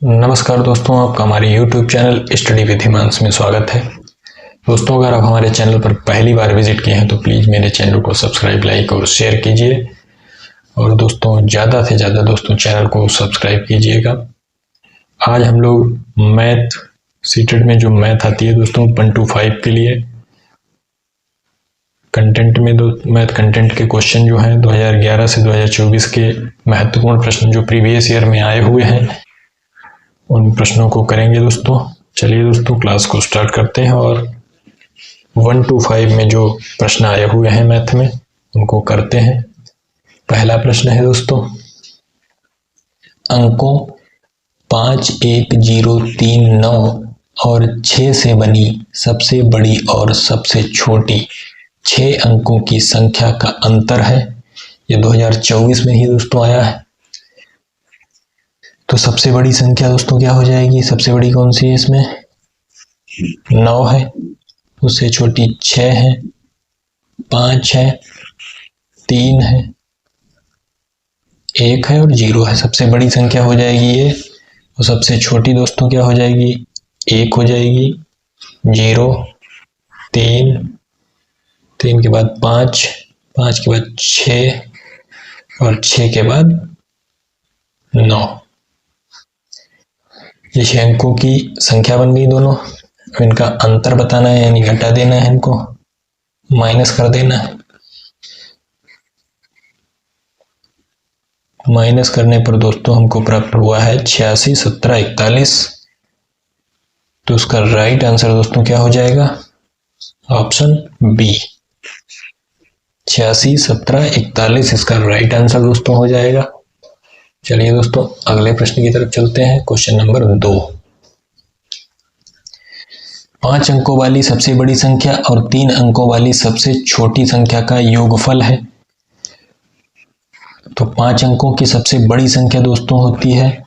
नमस्कार दोस्तों, आपका हमारे YouTube channel study with Himansh में स्वागत है। दोस्तों, अगर आप हमारे चैनल पर पहली बार विजिट किए हैं तो प्लीज़ मेरे चैनल को सब्सक्राइब, लाइक और शेयर कीजिए। और दोस्तों, ज़्यादा से ज़्यादा दोस्तों चैनल को सब्सक्राइब कीजिएगा। आज हम लोग मैथ सीटेड में जो मैथ आती है दोस्तों 1 to 5 के लिए कंटेंट में मैथ कंटेंट के क्वेश्चन जो हैं 2011 से 2024 के महत्वपूर्ण प्रश्न जो प्रीवियस ईयर में आए हुए हैं उन प्रश्नों को करेंगे दोस्तों। चलिए दोस्तों, क्लास को स्टार्ट करते हैं और 1 to 5 में जो प्रश्न आए हुए हैं मैथ में उनको करते हैं। पहला प्रश्न है दोस्तों, अंकों 5, 1, 0, 3, 9 और 6 से बनी सबसे बड़ी और सबसे छोटी 6 अंकों की संख्या का अंतर है। ये 2024 में ही दोस्तों आया है। तो सबसे बड़ी संख्या दोस्तों क्या हो जाएगी? सबसे बड़ी कौन सी है इसमें? 9 है। उससे छोटी 6 है, 5 है, 3 है, 1 है और 0 है। सबसे बड़ी संख्या हो जाएगी ये। और सबसे छोटी दोस्तों क्या हो जाएगी? 1 हो जाएगी, 0, 3 के बाद 5, 5 के बाद 6 और 6 के बाद 9। ये 6 अंकों की संख्या बन गई दोनों। अब इनका अंतर बताना है, यानी घटा देना है, इनको माइनस कर देना है। माइनस करने पर दोस्तों हमको प्राप्त हुआ है 86, 17, 41। तो उसका राइट आंसर दोस्तों क्या हो जाएगा? ऑप्शन बी, 86, 17, 41 इसका राइट आंसर दोस्तों हो जाएगा। चलिए दोस्तों, अगले प्रश्न की तरफ चलते हैं। क्वेश्चन नंबर 2, 5 अंकों वाली सबसे बड़ी संख्या और 3 अंकों वाली सबसे छोटी संख्या का योगफल है। तो 5 अंकों की सबसे बड़ी संख्या दोस्तों होती है,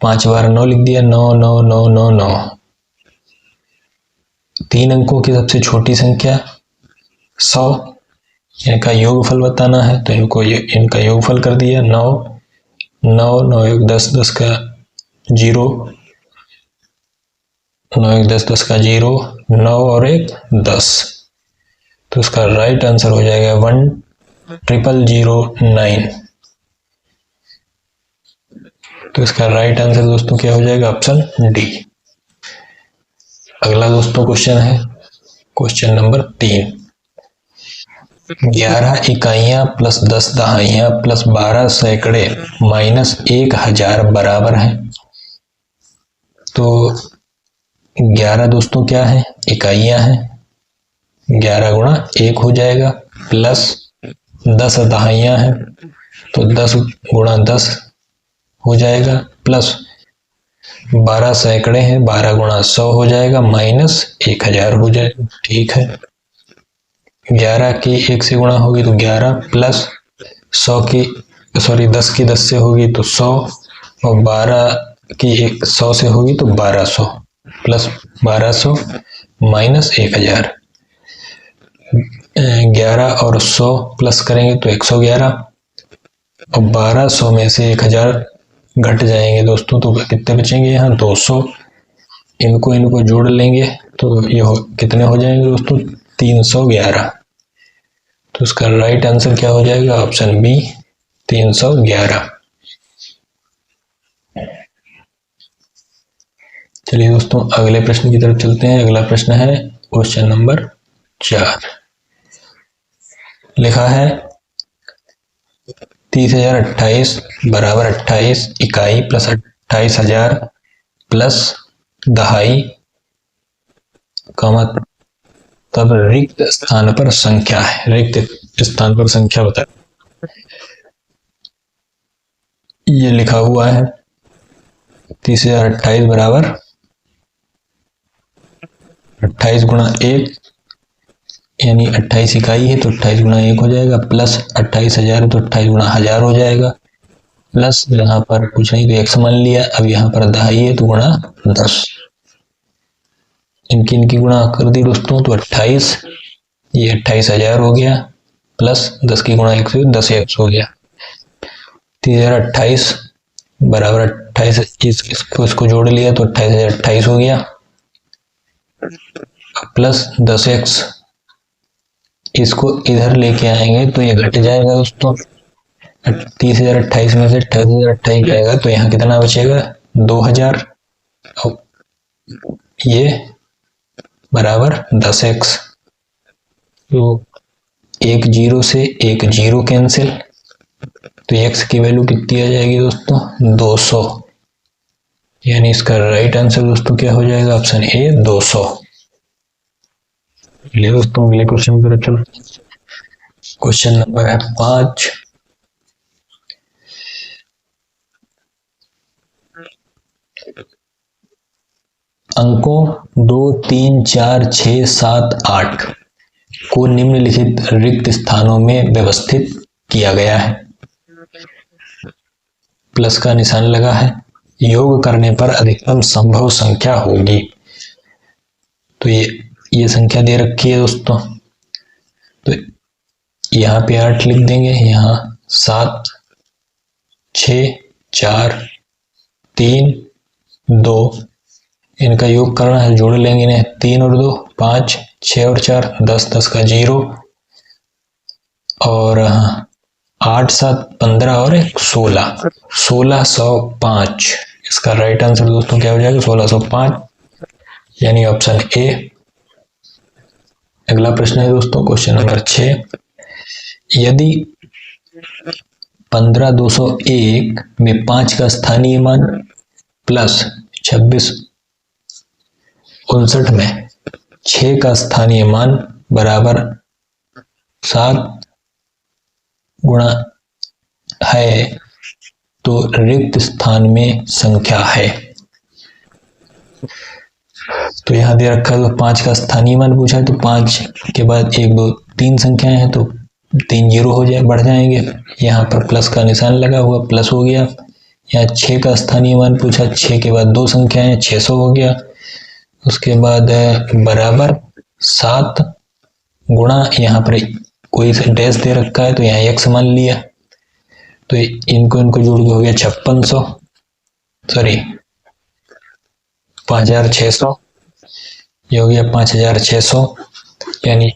5 बार 9 लिख दिया, 9 9 9 9 9। 3 अंकों की सबसे छोटी संख्या 100। इनका योगफल बताना है तो इनका योगफल कर दिया, 9 9 9 1 10 10 का 0, 9 1 10 10 का 0, 9 और 1 10। तो इसका राइट आंसर हो जाएगा 1,009। तो इसका राइट आंसर दोस्तों क्या हो जाएगा? Option D. अगला दोस्तों क्वेश्चन है क्वेश्चन नंबर 3, 11 इकाइयां प्लस 10 दहाइयां प्लस 12 सैकड़े माइनस 1000 बराबर है। तो 11 दोस्तों क्या है? इकाइयां हैं। 11 गुणा 1 हो जाएगा, प्लस 10 दहाइयां हैं तो 10 गुणा 10 हो जाएगा, प्लस 12 सैकड़े हैं, 12 गुणा 100 हो जाएगा, माइनस 1000 हो जाएगा। ठीक है, 11 की 1 से गुणा होगी तो 11, प्लस 10 की 10 से होगी तो 100 और 12 की 100 से होगी तो 1200, प्लस 1200 माइनस 1000। 11 और 100 प्लस करेंगे तो 111 और 1200 में से 1000 घट जाएंगे दोस्तों तो कितने बचेंगे? यहाँ 200। इनको जोड़ लेंगे तो ये कितने हो जाएंगे दोस्तों? 311। तो उसका राइट आंसर क्या हो जाएगा? Option B, 311। चलिए दोस्तों, अगले प्रश्न की तरफ चलते हैं। अगला प्रश्न है क्वेश्चन नंबर 4। लिखा है 30,028 बराबर 28 इकाई प्लस 28,000 प्लस दहाई का तब रिक्त स्थान पर संख्या है। रिक्त स्थान पर संख्या बता, ये लिखा हुआ है 30,028 बराबर 28 गुणा 1, यानी 28 इकाई है तो 28 गुणा 1 हो जाएगा, प्लस 28,000 है तो 28 गुणा 1000 हो जाएगा, प्लस यहाँ पर कुछ नहीं तो 1 मान लिया। अब यहाँ पर दहाई है तो गुणा 10। इनकी गुणा कर दी दोस्तों तो 28, ये 28,000 हो गया, प्लस 10 की गुणा 1 से 10 1 हो गया। 30,028 बराबर 28 इसको जोड़ लिया तो 28 हो गया, प्लस 10x इसको इधर लेके आएंगे तो ये घट जाएगा दोस्तों। 30,028 में से 28,028 जाएगा तो यहाँ कितना बचेगा 2,000, ये बराबर 10x। तो एक जीरो से एक जीरो कैंसिल, तो x की वैल्यू कितनी आ जाएगी दोस्तों 200, यानी इसका राइट आंसर दोस्तों क्या हो जाएगा ऑप्शन ए 200। चलिए दोस्तों अगले क्वेश्चन पर चलो। क्वेश्चन नंबर है 5। अंकों 2, 3, 4, 6, 7, 8 को निम्नलिखित रिक्त स्थानों में व्यवस्थित किया गया है। प्लस का निशान लगा है। योग करने पर अधिकतम संभव संख्या होगी। तो ये संख्या दे रखी है दोस्तों, तो यहाँ पे 8 लिख देंगे, यहाँ 7, 6, 4, 3, 2, इनका योग करना है, जोड़ लेंगे इन्हें, 3 और 2 5, 6 और 4 10, 10 का 0 और 8, 7, 15 और 1 16, 1605। इसका राइट आंसर दोस्तों क्या हो जाएगा 1605, यानी ऑप्शन ए। अगला प्रश्न है दोस्तों क्वेश्चन नंबर 6। यदि 15,201 में 5 का स्थानीय मान प्लस 26,59 में 6 का स्थानीय मान बराबर 7 गुणा है तो रिक्त स्थान में संख्या है। तो यहाँ दे रखा है, तो 5 का स्थानीय मान पूछा है, तो 5 के बाद 1 2 3 संख्याएं हैं तो 3 जीरो हो जाए, बढ़ जाएंगे। यहाँ पर प्लस का निशान लगा हुआ, प्लस हो गया। यहाँ 6 का स्थानीय मान पूछा, 6 के बाद 2 संख्याएं हैं, 600 हो गया। उसके बाद बराबर 7 गुणा, यहाँ पर कोई डैश दे रखा है तो यहाँ x मान लिया, तो इनको जोड़ के हो गया 5600, सॉरी 5600, ये हो गया 5600, यानी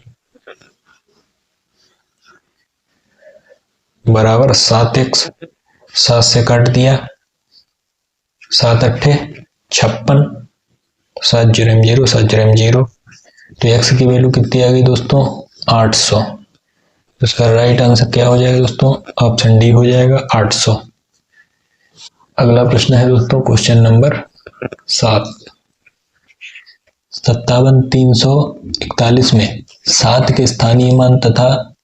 बराबर 7x, 7 से काट दिया, 7 अट्ठे 56, 7 0 0, 7 0 0, तो x की वैल्यू कितनी आ गई दोस्तों 800। तो इसका राइट आंसर क्या हो जाएगा दोस्तों ऑप्शन डी हो जाएगा 800। अगला प्रश्न है दोस्तों क्वेश्चन नंबर 7। 57,341 में 7 के स्थानीय मान तथा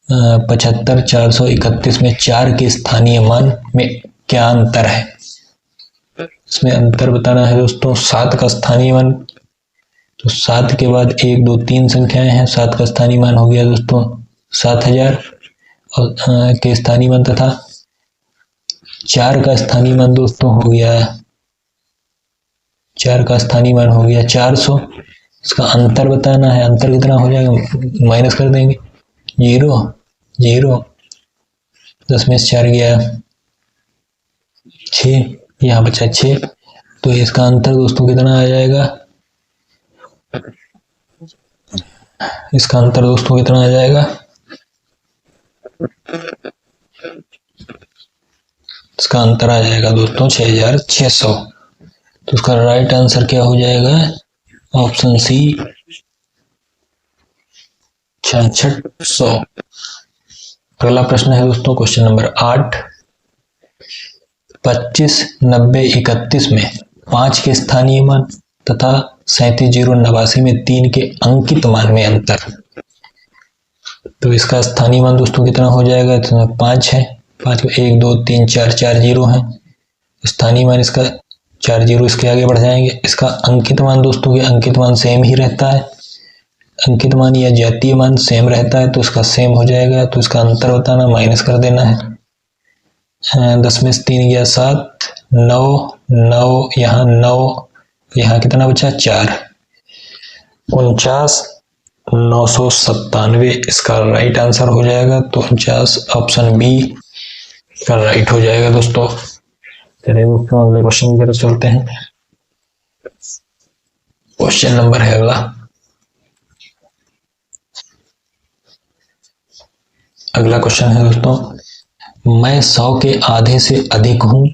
75,431 में 4 के स्थानीय मान में क्या अंतर है। इसमें अंतर बताना है दोस्तों। 7 का स्थानीय मान, तो 7 के बाद 1 2 3 संख्याएं हैं, 7 का स्थानीय मान हो गया दोस्तों 7,000 के स्थानीय मान तथा 4 का स्थानीय मान दोस्तों हो गया, 4 का स्थानीय मान हो गया 400। इसका अंतर बताना है, अंतर कितना हो जाएगा, माइनस कर देंगे, 0 0, 10 में से 4 गया 6, यहाँ बचा 6, तो इसका अंतर दोस्तों कितना आ जाएगा, इसका अंतर दोस्तों कितना आ जाएगा, इसका अंतर आ जाएगा दोस्तों 6,600। तो उसका राइट आंसर क्या हो जाएगा ऑप्शन सी 6600। अगला प्रश्न है दोस्तों क्वेश्चन नंबर 8। 25, 90, 31 में 5 के स्थानीय मान तथा 37,089 में 3 के अंकित मान में अंतर। तो इसका स्थानीय मान दोस्तों कितना हो जाएगा, तो 5 है, 5 को 1 2 3 4 4 जीरो है, स्थानीय मान इसका 4 जीरो इसके आगे बढ़ जाएंगे। इसका अंकित मान दोस्तों के अंकित मान सेम ही रहता है, अंकित मान या जातीय मान सेम रहता है, तो इसका सेम हो जाएगा। तो इसका अंतर बताना, माइनस कर देना है, 10 में से 3 गया 7, 9 9, यहाँ 9, यहाँ कितना बचा 4, 49,997 इसका राइट आंसर हो जाएगा। तो 49 ऑप्शन बी का राइट हो जाएगा दोस्तों। चलिए दोस्तों अगले क्वेश्चन की तरफ चलते हैं। क्वेश्चन नंबर है अगला। अगला क्वेश्चन है दोस्तों, मैं 100 के आधे से अधिक हूं,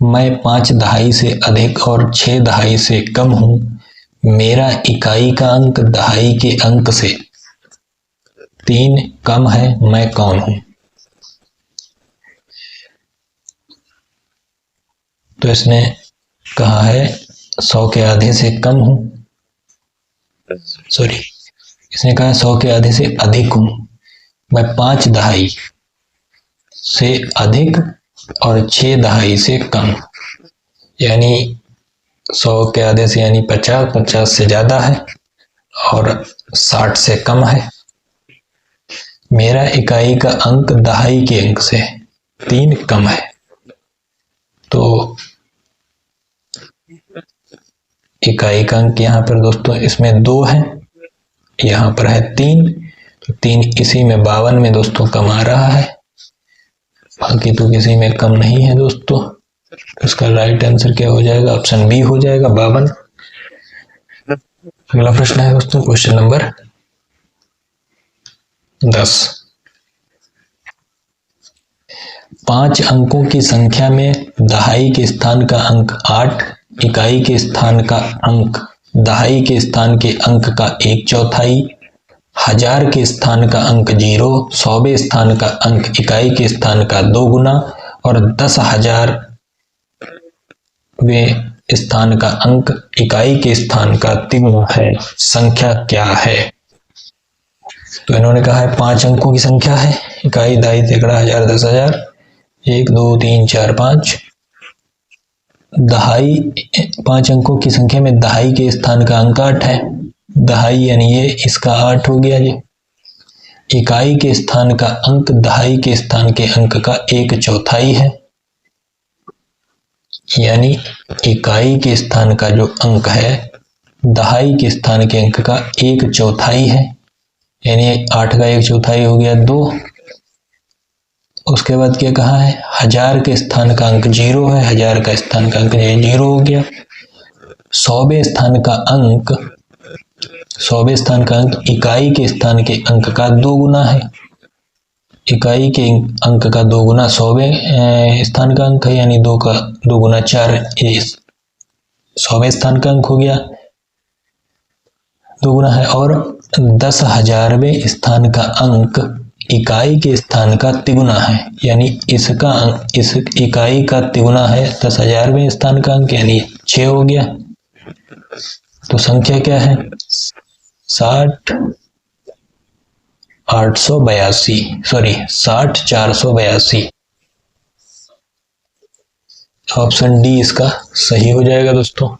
मैं 5 दहाई से अधिक और 6 दहाई से कम हूं, मेरा इकाई का अंक दहाई के अंक से 3 कम है, मैं कौन हूं। तो इसने कहा है 100 के आधे से कम हूं, सॉरी इसने कहा 100 के आधे से अधिक हूं, मैं 5 दहाई से अधिक और 6 दहाई से कम, यानी 100 के आधे से यानी 50, 50 से ज्यादा है और 60 से कम है। मेरा इकाई का अंक दहाई के अंक से 3 कम है। तो इकाई का अंक यहाँ पर दोस्तों इसमें 2 है, यहाँ पर है 3, तो 3 इसी में 52 में दोस्तों कम आ रहा है, बाकी तो किसी में कम नहीं है दोस्तों। इसका राइट आंसर क्या हो जाएगा, ऑप्शन बी हो जाएगा 52। अगला प्रश्न है दोस्तों क्वेश्चन नंबर 10। 5 अंकों की संख्या में दहाई के स्थान का अंक 8, इकाई के स्थान का अंक दहाई के स्थान के अंक का 1/4, 1000 के स्थान का अंक 0, 100वें स्थान का अंक इकाई के स्थान का 2 गुना और 10,000 वें स्थान का अंक इकाई के स्थान का 3 गुना है, संख्या क्या है। तो इन्होंने कहा है 5 अंकों की संख्या है, इकाई दहाई तिगड़ा 1000 10,000, 1 2 3 4 5, दहाई 5 अंकों की संख्या में दहाई के स्थान का अंक 8 है, दहाई यानी ये इसका 8 हो गया जी। इकाई के स्थान का अंक दहाई के स्थान के अंक का 1/4 है, यानी इकाई के स्थान का जो अंक है दहाई के स्थान के अंक का 1/4 है, यानी 8 का 1/4 हो गया 2। उसके बाद क्या कहा है, 1000 के स्थान का अंक 0 है, 1000 का स्थान का अंक 0 हो गया। 100वें स्थान का अंक 100वें स्थान का अंक इकाई के स्थान के अंक का 2 गुना है, इकाई के अंक का 2 गुना 100वें स्थान का अंक है, यानी 2 का 2 गुना 4, 100वें स्थान का अंक हो गया 2 गुना है। और 10,000वें स्थान का अंक इकाई के स्थान का तिगुना है, यानी इसका अंक इस इकाई का तिगुना है 10,000वें स्थान का अंक, यानी 6 हो गया। तो संख्या क्या है 60,482। ऑप्शन डी इसका सही हो जाएगा दोस्तों।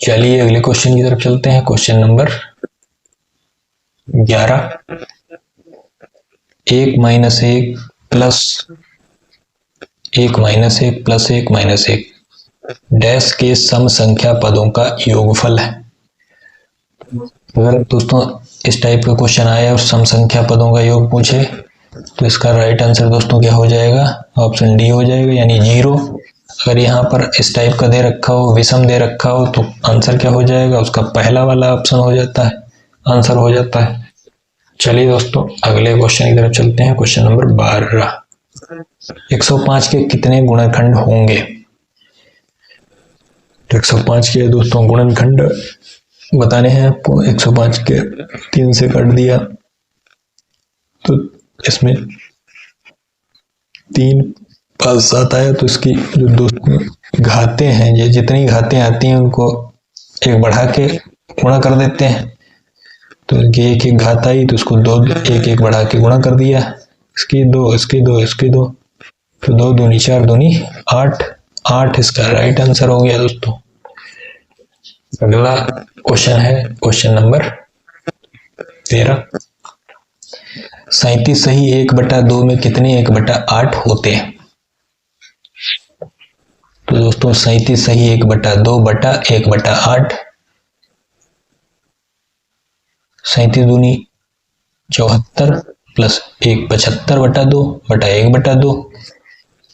चलिए अगले क्वेश्चन की तरफ चलते हैं। Question number 11। 1 - 1 plus 1 - 1 plus 1 - 1 dash के सम संख्या पदों का योगफल है। अगर दोस्तों इस टाइप का क्वेश्चन आया और सम संख्या पदों का योग पूछे तो इसका राइट आंसर दोस्तों क्या हो जाएगा, ऑप्शन डी हो जाएगा, यानी 0। अगर यहाँ पर इस टाइप का दे रखा हो, विषम दे रखा हो, तो आंसर क्या हो जाएगा, उसका पहला वाला ऑप्शन हो जाता है, आंसर हो जाता है। चलिए दोस्तों अगले क्वेश्चन की तरफ चलते हैं। Question number 12। 105 के कितने गुणनखंड होंगे। तो 105 के दोस्तों गुणनखंड बताने हैं आपको। 105 के 3 से काट दिया तो इसमें 3 पास 7 आया, तो इसकी जो दोस्तों घातें हैं, ये जितनी घातें आती हैं उनको एक बढ़ा के गुणा कर देते हैं। तो ये एक एक घात आई तो उसको 2 एक एक बढ़ा के गुणा कर दिया, इसकी 2 इसकी 2 इसकी 2, तो 2 दूनी 4 दूनी 8, 8 इसका राइट आंसर हो गया दोस्तों। अगला क्वेश्चन है क्वेश्चन नंबर 13। 37 सही 1/2 में कितने 1/8 होते हैं। तो दोस्तों 37 सही 1/2 बटा 1/8, 37 दूनी 74 प्लस 1 75/2 बटा 1/2,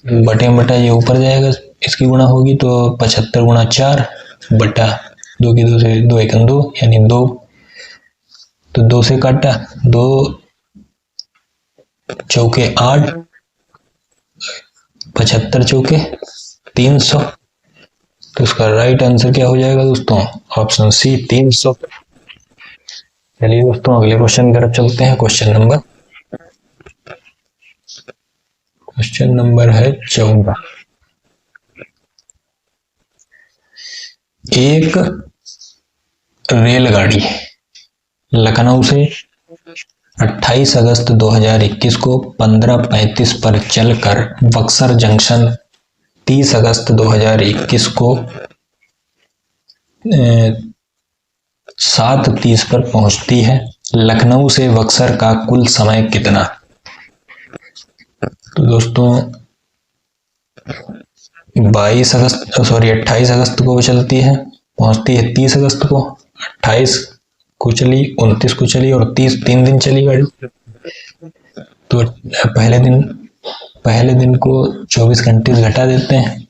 बटे में बटा ये ऊपर जाएगा, इसकी गुणा होगी तो 75 गुणा 4 बटा 2 की 2 से 2 एकम 2 यानी 2, तो 2 से काटा, 2 चौके 8, 75 चौके 300, तो इसका राइट आंसर क्या हो जाएगा दोस्तों? Option C 300। चलिए दोस्तों अगले क्वेश्चन की तरफ चलते हैं। क्वेश्चन नंबर है 14। एक रेलगाड़ी लखनऊ से 28 अगस्त 2021 को 15:35 पर चलकर बक्सर जंक्शन 30 अगस्त 2021 को 7:30 पर पहुंचती है। लखनऊ से बक्सर का कुल समय कितना? तो दोस्तों 28 अगस्त को चलती है, पहुंचती है 30 अगस्त को, 28 को चली, 29 को चली और 30, 3 दिन चली गाड़ी। तो पहले दिन को 24 घंटे से घटा देते हैं,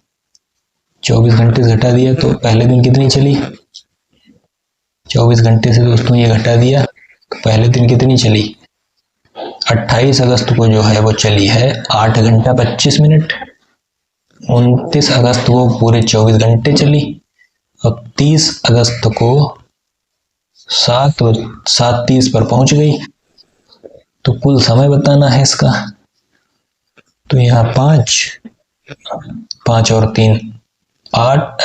24 घंटे से घटा दिया तो पहले दिन कितनी चली? 24 घंटे से दोस्तों ये घटा दिया तो पहले दिन कितनी चली? 28 अगस्त को जो है वो चली है 8 घंटा 25 मिनट, 29 अगस्त को पूरे 24 घंटे चली और 30 अगस्त को 7:30 पर पहुंच गई। तो कुल समय बताना है इसका, तो यहाँ 5 और 3 8,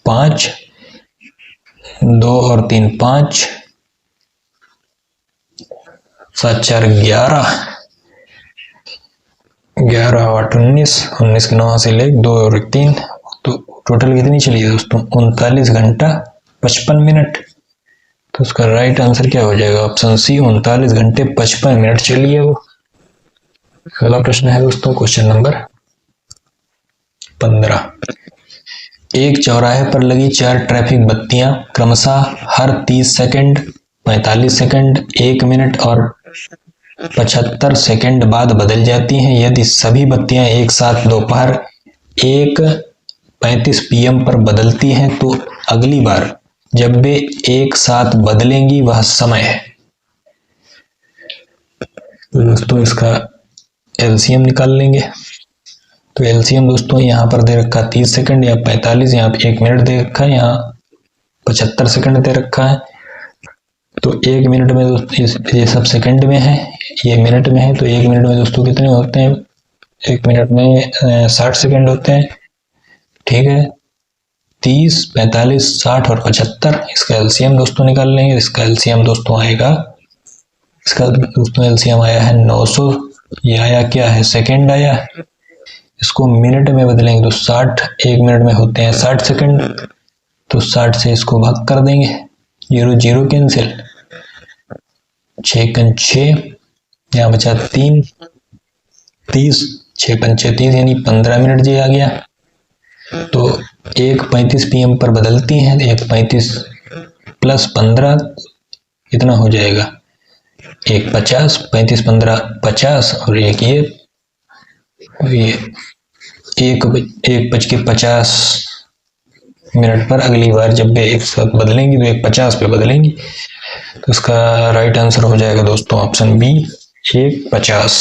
5, 2 और 3 5, 7 4 11, 11 8 19, 19 के 9 से ले 2 और 3, तो टोटल कितनी चली है दोस्तों? 39 घंटा 55 मिनट। तो उसका राइट आंसर क्या हो जाएगा? ऑप्शन सी 39 घंटे 55 मिनट चली है वो। अगला प्रश्न है दोस्तों क्वेश्चन नंबर 15। एक चौराहे पर लगी 4 ट्रैफिक बत्तियां क्रमशः हर 30 सेकंड, 45 सेकंड, 1 मिनट और 75 सेकंड बाद बदल जाती हैं। यदि सभी बत्तियां एक साथ दोपहर 1:35 PM पर बदलती हैं तो अगली बार जब वे एक साथ बदलेंगी वह समय है। तो दोस्तों इसका एलसीएम निकाल लेंगे। तो एलसीएम दोस्तों यहाँ पर दे रखा 30 सेकंड, या 45, यहाँ 1 मिनट दे रखा है, यहाँ 75 सेकंड दे रखा है। तो 1 मिनट में दोस्तों ये सब सेकंड में है, ये मिनट में है, तो 1 मिनट में दोस्तों कितने होते हैं? 1 मिनट में 60 सेकंड होते हैं। ठीक है, 30, 45, 60 और 75, इसका एलसीएम दोस्तों निकाल लेंगे। इसका एलसीएम दोस्तों आएगा, इसका दोस्तों एलसीएम आया है 900। ये आया क्या है? सेकंड आया। इसको मिनट में बदलेंगे तो 60, 1 मिनट में होते हैं 60 सेकंड, तो 60 से इसको भाग कर देंगे, 0 0 कैंसिल, 6 × 6, यहाँ बचा 3, 30, 6 × 5 30 यानी 15 मिनट जी आ गया। तो 1:35 PM पर बदलती हैं, 1:35 + 15 कितना हो जाएगा? 1:50, 35 15 50 और एक ये 1:50 पर अगली बार जब वे एक साथ बदलेंगी तो 1:50 पे बदलेंगी। तो इसका राइट आंसर हो जाएगा दोस्तों ऑप्शन बी 1:50।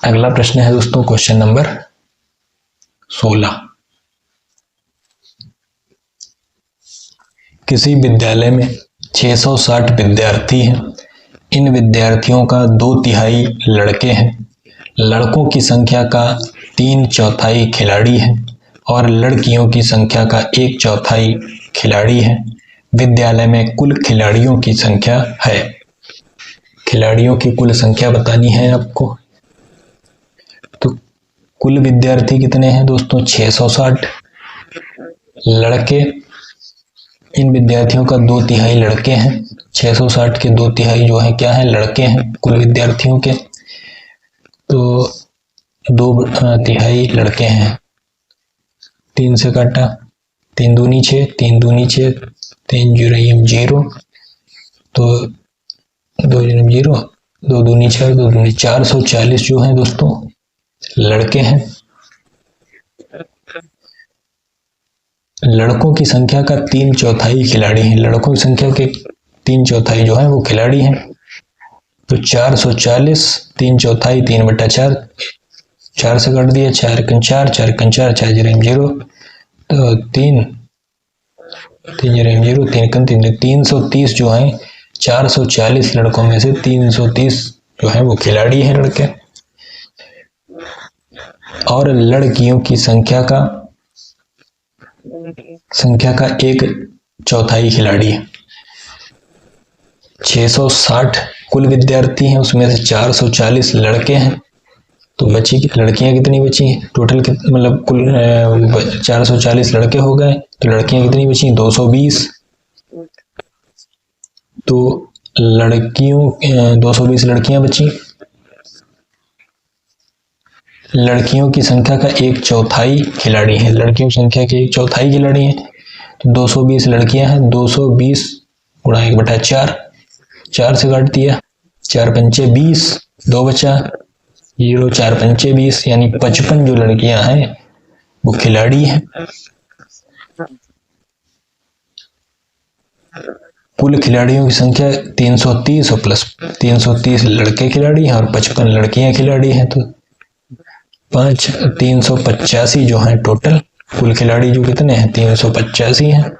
अगला प्रश्न है दोस्तों क्वेश्चन नंबर 16। किसी विद्यालय में 660 विद्यार्थी हैं। इन विद्यार्थियों का 2/3 लड़के हैं। लड़कों की संख्या का 3/4 खिलाड़ी हैं और लड़कियों की संख्या का 1/4 खिलाड़ी हैं। विद्यालय में कुल खिलाड़ियों की संख्या है। खिलाड़ियों की कुल संख्या बतानी है आपको। तो कुल विद्यार्थी कितने हैं दोस्तों? 660 लड़के। इन विद्यार्थियों का 2/3 लड़के हैं। 660 के 2/3 जो है क्या है? लड़के हैं कुल विद्यार्थियों के। तो 2/3 लड़के हैं। 3 से काटा, 3 दूनी 6, 3 दूनी 6, 3 जीरो 0, तो 2 जीरो 0, 2 दूनी 4, 2 दूनी 440 जो है दोस्तों लड़के हैं। लड़कों की संख्या का 3/4 खिलाड़ी हैं, लड़कों की संख्या के 3/4 जो है वो खिलाड़ी हैं। तो 440 3/4 3/4, 4 से काट दिया, 4 कन 4, 4 कन 4, 4 जीरो 0, तो 3 जीरो 0, 3 कन 3, 330 जो है 440 लड़कों में से 330 जो है वो खिलाड़ी हैं लड़के, और लड़कियों की संख्या का 1/4 खिलाड़ी है। 660 कुल विद्यार्थी हैं, उसमें से 440 लड़के हैं, तो बची लड़कियां कितनी बची हैं टोटल, मतलब कुल 440 लड़के हो गए, तो लड़कियां कितनी बची 220। तो लड़कियों 220 लड़कियां बची, लड़कियों की संख्या का 1/4 खिलाड़ी है, लड़कियों की संख्या के 1/4 खिलाड़ी हैं, तो 220 लड़कियां हैं, 220 गुणा 1/4, 4 से काट दिया, 4 पंचे 20, 2 बचा 0, 4 पंचे 20, यानी 55 जो लड़कियां हैं वो खिलाड़ी हैं। कुल खिलाड़ियों की संख्या 330 और प्लस 330 लड़के खिलाड़ी हैं और 55 लड़कियां खिलाड़ी हैं, तो 385 जो है टोटल कुल खिलाड़ी जो कितने हैं 385 हैं।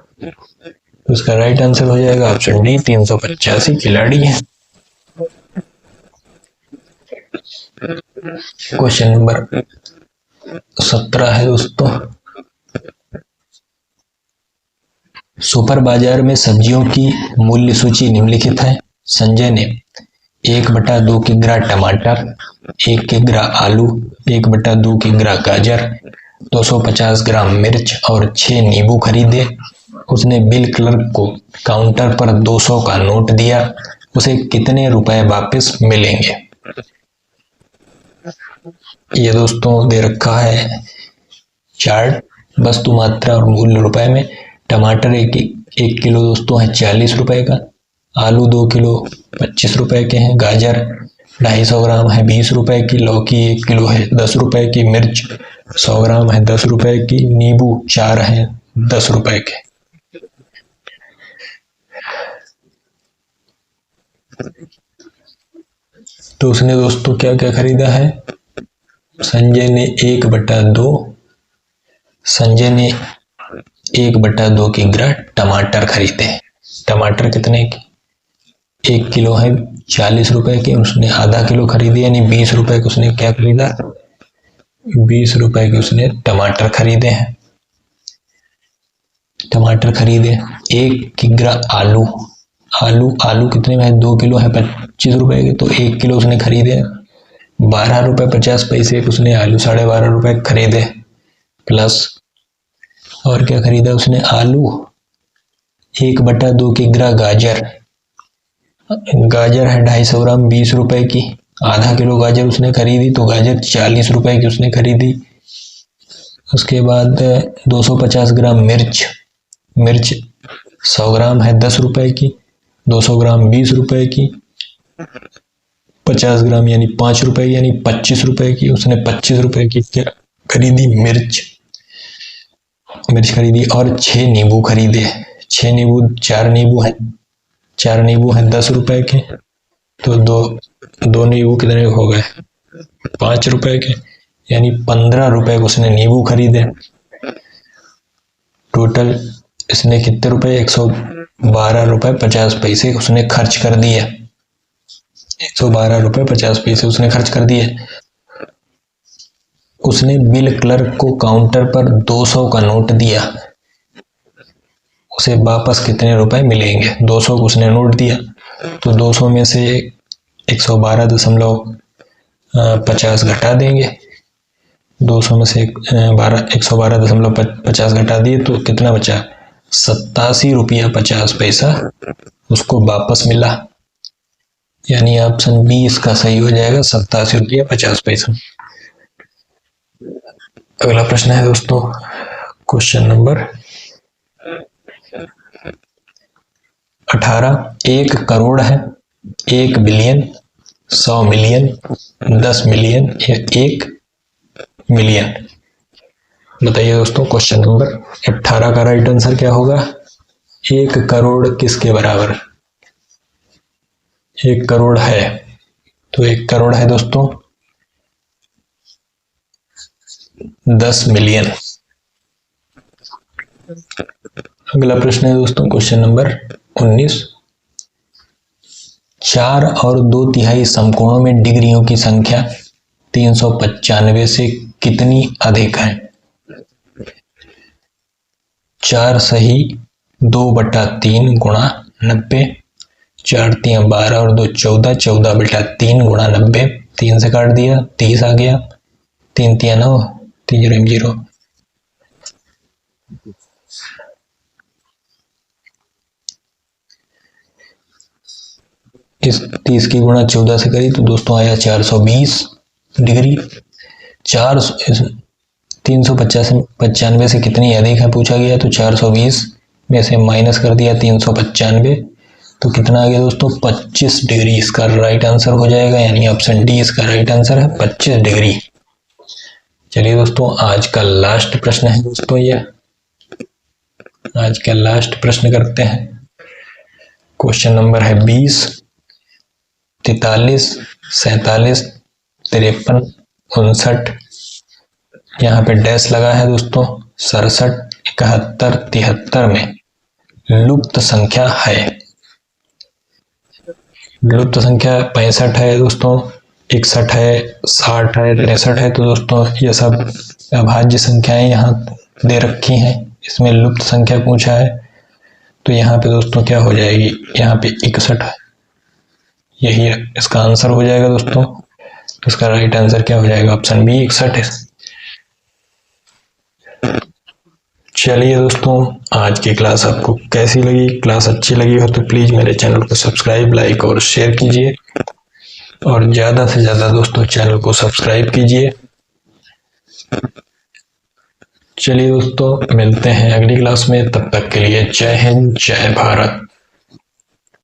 तो उसका राइट आंसर हो जाएगा ऑप्शन डी, 385 खिलाड़ी हैं। क्वेश्चन नंबर 17 है दोस्तों, सुपर बाजार में सब्जियों की मूल्य सूची निम्नलिखित है। संजय ने 1/2 किग्रा टमाटर, 1 किग्रा आलू, 1/2 किग्रा गाजर, 250 ग्राम मिर्च और 6 नींबू खरीदे। उसने बिल क्लर्क को काउंटर पर 200 का नोट दिया, उसे कितने रुपए वापस मिलेंगे। ये दोस्तों दे रखा है चार्ट, वस्तु मात्रा और मूल्य रुपए में। टमाटर एक किलो दोस्तों है 40 रुपए का, आलू 2 किलो 25 रुपए के हैं, गाजर 250 ग्राम है 20 रुपए की, लौकी 1 किलो है 10 रुपए की, मिर्च 100 ग्राम है 10 रुपए की, नींबू 4 है 10 रुपए के। तो उसने दोस्तों क्या क्या खरीदा है, संजय ने 1/2 किग्रा टमाटर खरीदे। टमाटर कितने के, 1 किलो है 40 रुपए के, उसने आधा किलो खरीदे, यानी 20 रुपए के उसने क्या खरीदा, 20 रुपए के उसने टमाटर खरीदे हैं। टमाटर खरीदे। 1 किग्रा आलू, आलू कितने में है, 2 किलो है 25 रुपए के, तो 1 किलो उसने खरीदे, 12 रुपए 50 पैसे उसने आलू 12.5 रुपए खरीदे, प्लस और क्या खरीदा उसने, आलू 1/2 किग्रा गाजर, गाजर है 250 ग्राम 20 रुपए की, आधा किलो गाजर उसने खरीदी, तो गाजर 40 रुपए की उसने खरीदी। उसके बाद 250 ग्राम मिर्च 100 ग्राम है 10 रुपए की, 200 ग्राम 20 रुपए की, 50 ग्राम यानी 5 रुपए, यानी 25 रुपए की उसने 25 रुपए की खरीदी मिर्च खरीदी, और 6 नींबू खरीदे। 4 नींबू हैं 10 रुपए के, तो दो नींबू कितने हो गए 5 रुपए के, यानी 15 रुपए को उसने नींबू खरीदे। टोटल इसने कितने रुपए 112 रुपए 50 पैसे उसने खर्च कर दिए, 112 रुपए 50 पैसे उसने खर्च कर दिए। उसने बिल क्लर्क को काउंटर पर 200 का नोट दिया, उसे वापस कितने रुपए मिलेंगे। 200 को उसने नोट दिया, तो 200 में से 112.50 घटा देंगे, 200 में से 112.50 घटा दिए, तो कितना बचा 87 रुपया 50 पैसा उसको वापस मिला, यानी ऑप्शन बी इसका सही हो जाएगा, 87 रुपया 50 पैसा। अगला प्रश्न है दोस्तों क्वेश्चन नंबर 18, 1 करोड़ है, 1 बिलियन, 100 मिलियन, 10 मिलियन या 1 मिलियन। बताइए दोस्तों, क्वेश्चन नंबर 18 का राइट आंसर क्या होगा? 1 करोड़ किसके बराबर? 1 करोड़ है, तो 1 करोड़ है दोस्तों 10 मिलियन। अगला प्रश्न है दोस्तों क्वेश्चन नंबर 19। 4 और 2/3 समकोणों में डिग्रियों की संख्या 395 से कितनी अधिक है? 4 सही 2/3 गुणा 90, 4 3 12 और 2 14, 14/3 गुणा 90, 3 से काट दिया 30 आ गया, 3 3 9, 3 0। इस 30 की गुणा 14 से करी तो दोस्तों आया 420 डिग्री। 395 से कितनी अधिक है पूछा गया, तो 420 में से माइनस कर दिया 395, तो कितना आ गया दोस्तों 25 डिग्री इसका राइट आंसर हो जाएगा, यानी ऑप्शन डी इसका राइट आंसर है 25 डिग्री। चलिए दोस्तों, आज का लास्ट प्रश्न है दोस्तों, ये आज का लास्ट प्रश्न करते हैं। क्वेश्चन नंबर है 20। 43, 47, 53, 59, यहाँ पे डैश लगा है दोस्तों, 67, 71, 73 में लुप्त संख्या है। लुप्त संख्या 65 है दोस्तों, 61 है, 60 है, 63 है, तो दोस्तों ये सब अभाज्य संख्याएं यहाँ दे रखी हैं, इसमें लुप्त संख्या पूछा है, तो यहाँ पे दोस्तों क्या हो जाएगी, यहाँ पे 61 है, यही इसका आंसर हो जाएगा दोस्तों। तो इसका राइट आंसर क्या हो जाएगा, ऑप्शन बी 61 है। चलिए दोस्तों, आज की क्लास आपको कैसी लगी? क्लास अच्छी लगी हो तो प्लीज मेरे चैनल को सब्सक्राइब, लाइक और शेयर कीजिए, और ज्यादा से ज्यादा दोस्तों चैनल को सब्सक्राइब कीजिए। चलिए दोस्तों, मिलते हैं अगली क्लास में, तब तक के लिए जय हिंद, जय भारत।